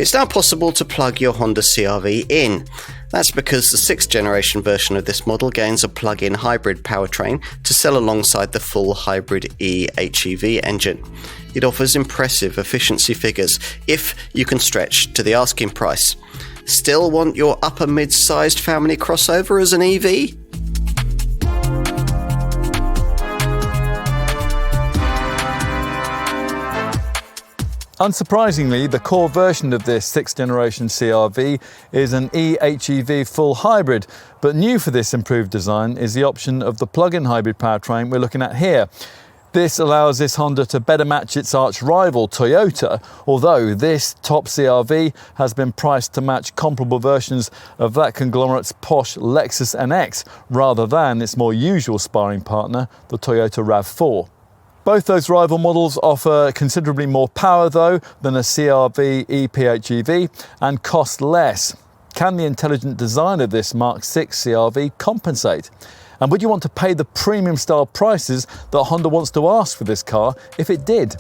It's now possible to plug your Honda CR-V in. That's because the 6th generation version of this model gains a plug-in hybrid powertrain to sell alongside the full hybrid e:HEV engine. It offers impressive efficiency figures if you can stretch to the asking price. Still want your upper mid-sized family crossover as an EV? Unsurprisingly, the core version of this 6th generation CR-V is an e:HEV full hybrid, but new for this improved design is the option of the plug-in hybrid powertrain we're looking at here. This allows this Honda to better match its arch rival Toyota, although this top CR-V has been priced to match comparable versions of that conglomerate's posh Lexus NX, rather than its more usual sparring partner, the Toyota RAV4. Both those rival models offer considerably more power though than a CR-V e:PHEV and cost less. Can the intelligent design of this Mark VI CR-V compensate? And would you want to pay the premium style prices that Honda wants to ask for this car if it did?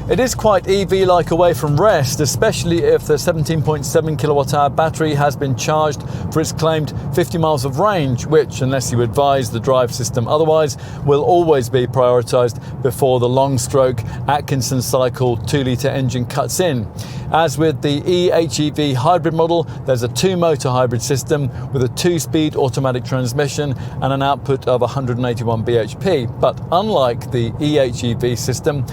It is quite EV-like away from rest, especially if the 17.7 kilowatt-hour battery has been charged for its claimed 50 miles of range, which, unless you advise the drive system otherwise, will always be prioritised before the long-stroke Atkinson cycle 2-litre engine cuts in. As with the e:HEV hybrid model, there's a 2-motor hybrid system with a 2-speed automatic transmission and an output of 181 bhp. But unlike the e:HEV system,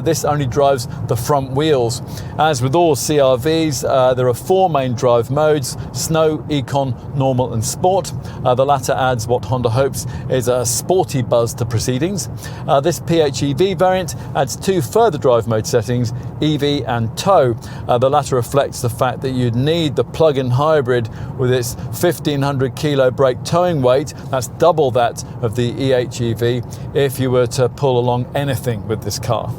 this only drives the front wheels. As with all CR-Vs, there are 4 main drive modes: Snow, Econ, Normal and Sport. The latter adds what Honda hopes is a sporty buzz to proceedings. This PHEV variant adds 2 further drive mode settings, EV and Tow. The latter reflects the fact that you'd need the plug-in hybrid with its 1,500 kilo brake towing weight, that's double that of the e:HEV, if you were to pull along anything with this car.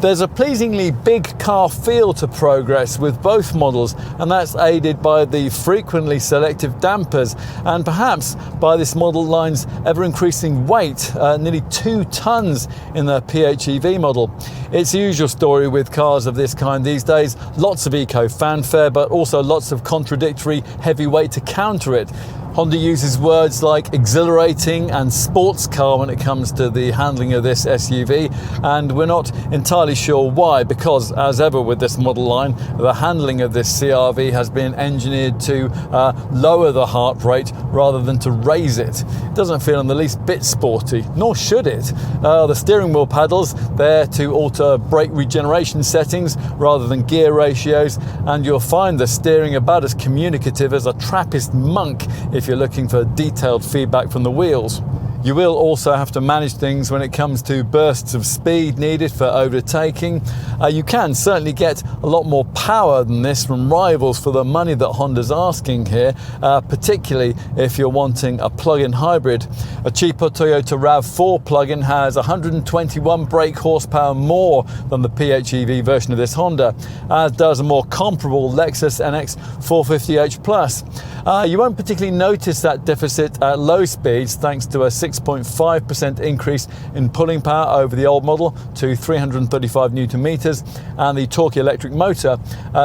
There's a pleasingly big car feel to Progress with both models, and that's aided by the frequently selective dampers and perhaps by this model line's ever-increasing weight, nearly 2 tons in the PHEV model. It's the usual story with cars of this kind these days: lots of eco fanfare, but also lots of contradictory heavy weight to counter it. Honda uses words like exhilarating and sports car when it comes to the handling of this SUV, and we're not entirely sure why, because as ever with this model line, the handling of this CR-V has been engineered to lower the heart rate rather than to raise it. It doesn't feel in the least bit sporty, nor should it. The steering wheel paddles, there to alter brake regeneration settings rather than gear ratios, and you'll find the steering about as communicative as a Trappist monk if you're looking for detailed feedback from the wheels. You will also have to manage things when it comes to bursts of speed needed for overtaking. You can certainly get a lot more power than this from rivals for the money that Honda's asking here, particularly if you're wanting a plug-in hybrid. A cheaper Toyota RAV4 plug-in has 121 brake horsepower more than the PHEV version of this Honda, as does a more comparable Lexus NX 450h Plus. You won't particularly notice that deficit at low speeds thanks to a 6.5% increase in pulling power over the old model to 335 Newton meters, and the torque electric motor,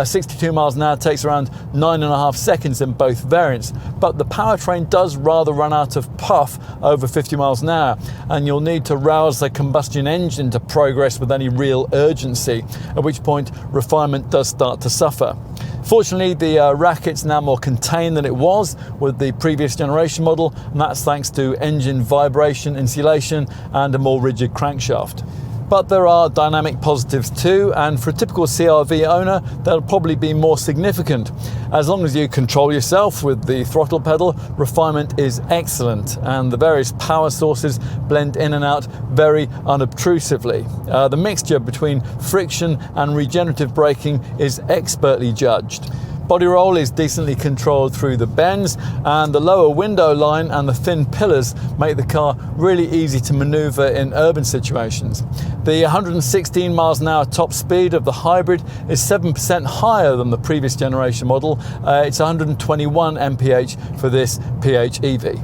62 miles an hour, takes around 9.5 seconds in both variants. But the powertrain does rather run out of puff over 50 miles an hour, and you'll need to rouse the combustion engine to progress with any real urgency, at which point refinement does start to suffer. Fortunately, the racket's now more contained than it was with the previous generation model, and that's thanks to engine vibration insulation and a more rigid crankshaft. But there are dynamic positives too, and for a typical CR-V owner, they'll probably be more significant. As long as you control yourself with the throttle pedal, refinement is excellent, and the various power sources blend in and out very unobtrusively. The mixture between friction and regenerative braking is expertly judged. Body roll is decently controlled through the bends, and the lower window line and the thin pillars make the car really easy to maneuver in urban situations. The 116 miles an hour top speed of the hybrid is 7% higher than the previous generation model. It's 121 mph for this PHEV.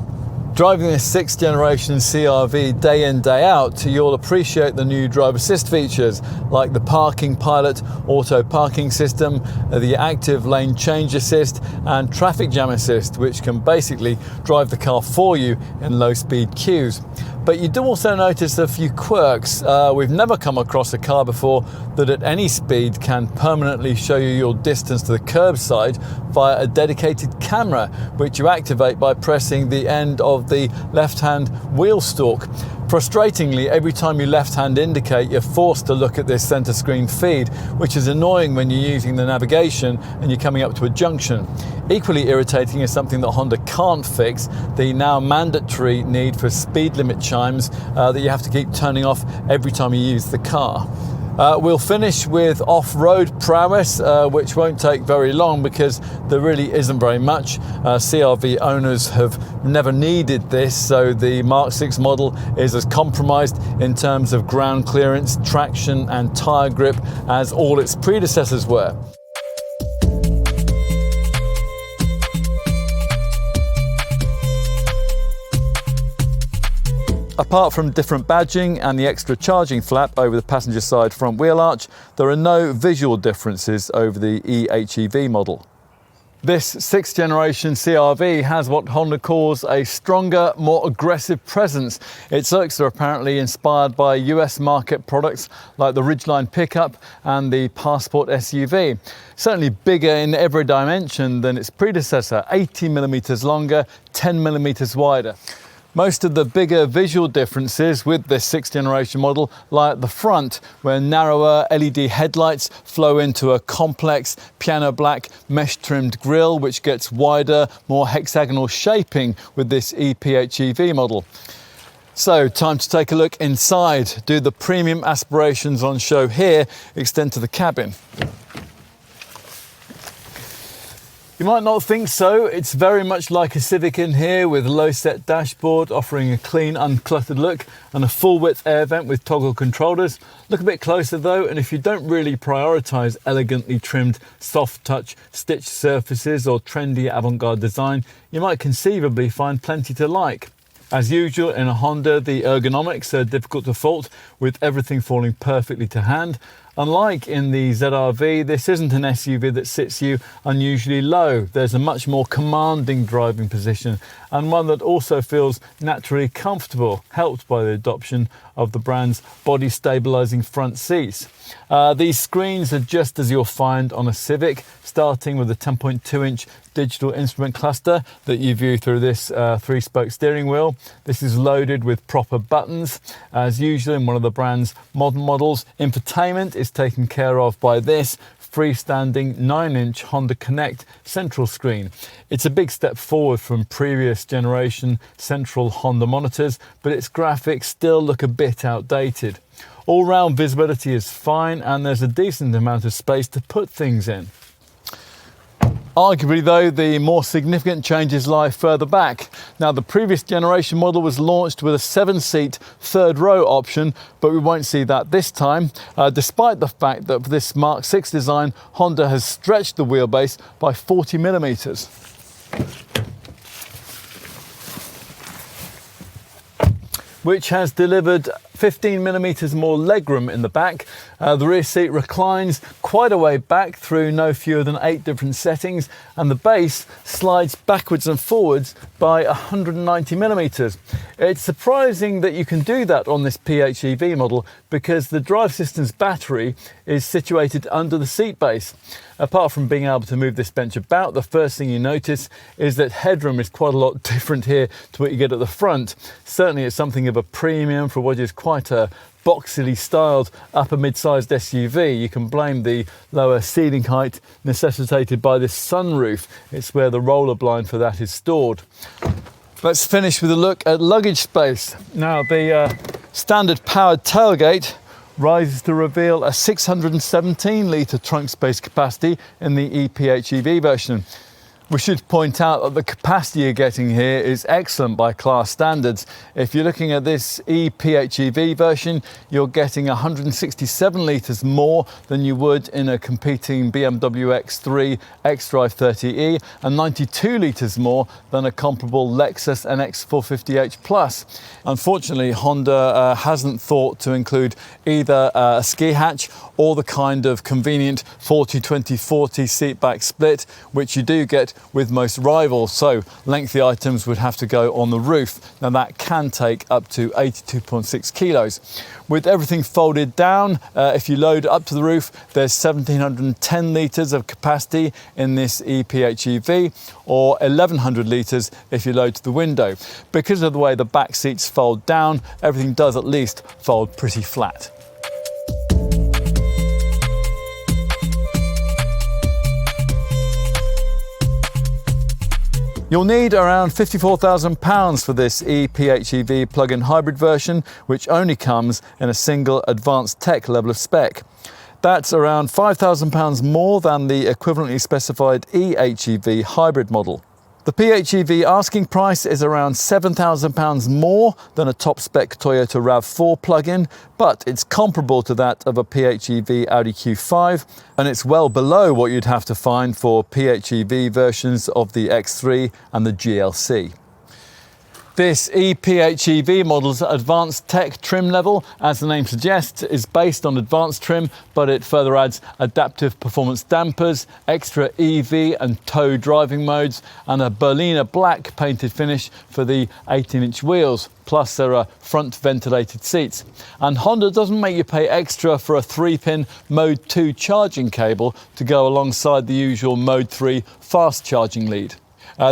Driving this 6th generation CR-V day in, day out, you'll appreciate the new drive assist features like the parking pilot, auto parking system, the active lane change assist and traffic jam assist, which can basically drive the car for you in low speed queues. But you do also notice a few quirks. We've never come across a car before that at any speed can permanently show you your distance to the curbside via a dedicated camera, which you activate by pressing the end of the left-hand wheel stalk. Frustratingly, every time you left-hand indicate, you're forced to look at this center screen feed, which is annoying when you're using the navigation and you're coming up to a junction. Equally irritating is something that Honda can't fix, the now mandatory need for speed limit chimes that you have to keep turning off every time you use the car. We'll finish with off-road prowess, which won't take very long because there really isn't very much. CR-V owners have never needed this, so the Mark 6 model is as compromised in terms of ground clearance, traction and tyre grip as all its predecessors were. Apart from different badging and the extra charging flap over the passenger side front wheel arch, there are no visual differences over the eHEV model. This 6th generation CR-V has what Honda calls a stronger, more aggressive presence. Its looks are apparently inspired by US market products like the Ridgeline pickup and the Passport SUV. Certainly bigger in every dimension than its predecessor, 80mm longer, 10mm wider. Most of the bigger visual differences with this 6th generation model lie at the front, where narrower LED headlights flow into a complex piano black mesh trimmed grille, which gets wider, more hexagonal shaping with this ePHEV model. So, time to take a look inside. Do the premium aspirations on show here extend to the cabin? You might not think so. It's very much like a Civic in here, with a low set dashboard offering a clean, uncluttered look and a full width air vent with toggle controllers. Look a bit closer though, and if you don't really prioritise elegantly trimmed soft touch stitched surfaces or trendy avant-garde design, you might conceivably find plenty to like. As usual in a Honda, the ergonomics are difficult to fault, with everything falling perfectly to hand. Unlike in the ZR-V, this isn't an SUV that sits you unusually low. There's a much more commanding driving position, and one that also feels naturally comfortable, helped by the adoption of the brand's body stabilising front seats. These screens are just as you'll find on a Civic, starting with a 10.2-inch digital instrument cluster that you view through this 3-spoke steering wheel. This is loaded with proper buttons. As usual in one of the brand's modern models, infotainment is taken care of by this freestanding 9-inch Honda Connect central screen. It's a big step forward from previous generation central Honda monitors, but its graphics still look a bit outdated. All-round visibility is fine, and there's a decent amount of space to put things in. Arguably though, the more significant changes lie further back. Now, the previous generation model was launched with a 7-seat third row option, but we won't see that this time, despite the fact that for this Mark 6 design, Honda has stretched the wheelbase by 40mm. Which has delivered 15mm more legroom in the back. The rear seat reclines quite a way back through no fewer than 8 different settings, and the base slides backwards and forwards by 190mm. It's surprising that you can do that on this PHEV model, because the drive system's battery is situated under the seat base. Apart from being able to move this bench about, the first thing you notice is that headroom is quite a lot different here to what you get at the front. Certainly it's something of a premium for what is quite a boxily styled upper mid-sized SUV. You can blame the lower ceiling height necessitated by this sunroof. It's where the roller blind for that is stored. Let's finish with a look at luggage space. Now, the standard powered tailgate rises to reveal a 617 litre trunk space capacity in the ePHEV version. We should point out that the capacity you're getting here is excellent by class standards. If you're looking at this PHEV version, you're getting 167 litres more than you would in a competing BMW X3 xDrive 30e and 92 litres more than a comparable Lexus NX 450h Plus. Unfortunately, Honda hasn't thought to include either a ski hatch or the kind of convenient 40-20-40 seat back split, which you do get with most rivals, so lengthy items would have to go on the roof. Now that can take up to 82.6 kilos. With everything folded down, if you load up to the roof, there's 1710 litres of capacity in this PHEV, or 1100 litres if you load to the window. Because of the way the back seats fold down, everything does at least fold pretty flat. You'll need around £54,000 for this PHEV plug-in hybrid version, which only comes in a single advanced tech level of spec. That's around £5,000 more than the equivalently specified eHEV hybrid model. The PHEV asking price is around £7,000 more than a top-spec Toyota RAV4 plug-in, but it's comparable to that of a PHEV Audi Q5, and it's well below what you'd have to find for PHEV versions of the X3 and the GLC. This PHEV model's advanced tech trim level, as the name suggests, is based on advanced trim, but it further adds adaptive performance dampers, extra EV and tow driving modes, and a Berliner black painted finish for the 18-inch wheels. Plus there are front ventilated seats. And Honda doesn't make you pay extra for a 3-pin Mode 2 charging cable to go alongside the usual Mode 3 fast charging lead.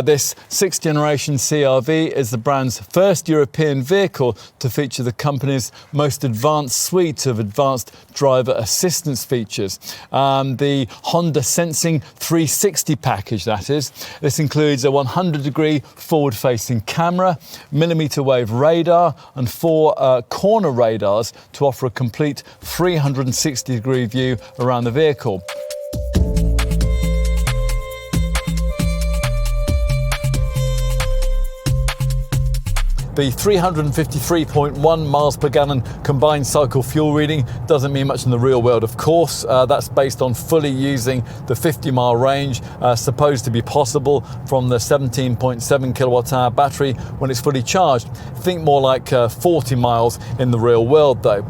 This 6th generation CR-V is the brand's first European vehicle to feature the company's most advanced suite of advanced driver assistance features. The Honda Sensing 360 package, that is. This includes a 100-degree forward-facing camera, millimeter wave radar, and 4 corner radars to offer a complete 360-degree view around the vehicle. The 353.1 miles per gallon combined cycle fuel reading doesn't mean much in the real world, of course. That's based on fully using the 50-mile range supposed to be possible from the 17.7 kilowatt-hour battery when it's fully charged. Think more like 40 miles in the real world, though.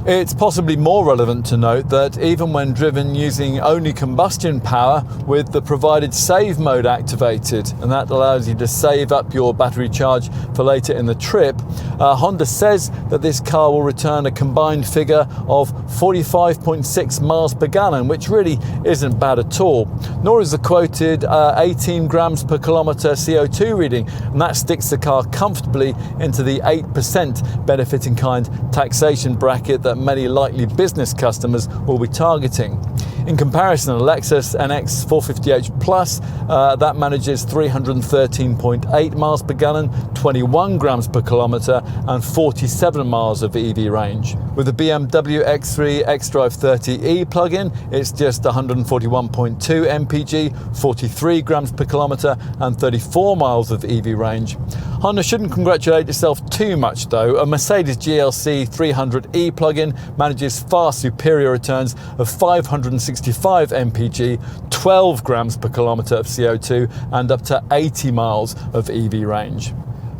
It's possibly more relevant to note that even when driven using only combustion power with the provided save mode activated, and that allows you to save up your battery charge for later in the trip, Honda says that this car will return a combined figure of 45.6 miles per gallon, which really isn't bad at all. Nor is the quoted 18 grams per kilometre CO2 reading, and that sticks the car comfortably into the 8% benefit in kind taxation bracket that many likely business customers will be targeting. In comparison, a Lexus NX 450h Plus that manages 313.8 miles per gallon, 21 grams per kilometre and 47 miles of EV range. With the BMW X3 xDrive 30e plug-in, it's just 141.2 mpg, 43 grams per kilometre and 34 miles of EV range. Honda shouldn't congratulate itself too much though. A Mercedes GLC 300e plug-in manages far superior returns of 565 mpg, 12 grams per kilometre of CO2 and up to 80 miles of EV range.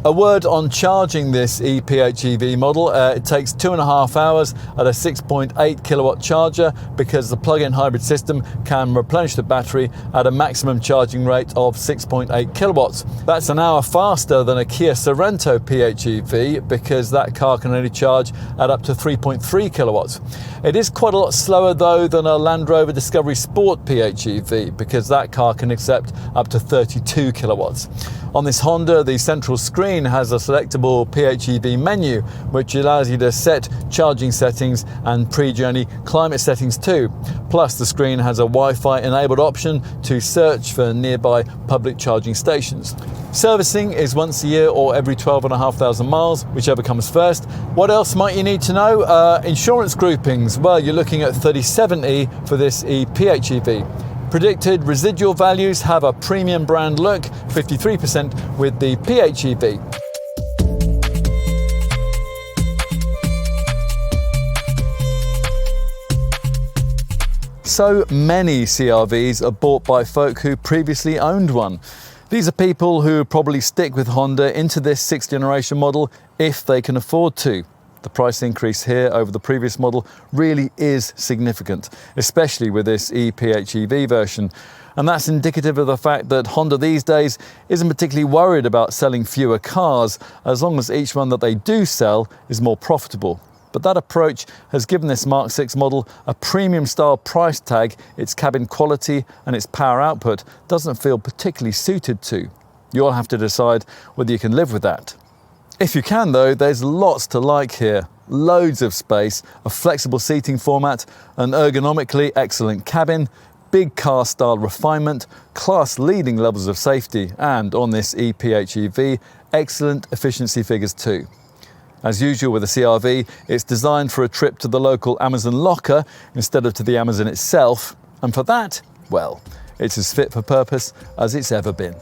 A word on charging this PHEV model. It takes 2.5 hours at a 6.8 kilowatt charger because the plug-in hybrid system can replenish the battery at a maximum charging rate of 6.8 kilowatts. That's an hour faster than a Kia Sorento PHEV because that car can only charge at up to 3.3 kilowatts. It is quite a lot slower though than a Land Rover Discovery Sport PHEV because that car can accept up to 32 kilowatts. On this Honda, the central screen has a selectable PHEV menu, which allows you to set charging settings and pre-journey climate settings too. Plus, the screen has a Wi-Fi enabled option to search for nearby public charging stations. Servicing is once a year or every 12,500 miles, whichever comes first. What else might you need to know? Insurance groupings. Well, you're looking at 37E for this PHEV. Predicted residual values have a premium brand look, 53% with the PHEV. So many CR-Vs are bought by folk who previously owned one. These are people who probably stick with Honda into this 6th generation model if they can afford to. The price increase here over the previous model really is significant, especially with this ePHEV version. And that's indicative of the fact that Honda these days isn't particularly worried about selling fewer cars, as long as each one that they do sell is more profitable. But that approach has given this Mark 6 model a premium style price tag its cabin quality and its power output doesn't feel particularly suited to. You'll have to decide whether you can live with that. If you can though, there's lots to like here. Loads of space, a flexible seating format, an ergonomically excellent cabin, big car style refinement, class leading levels of safety, and on this ePHEV, excellent efficiency figures too. As usual with the CR-V, it's designed for a trip to the local Amazon locker instead of to the Amazon itself, and for that, well, it's as fit for purpose as it's ever been.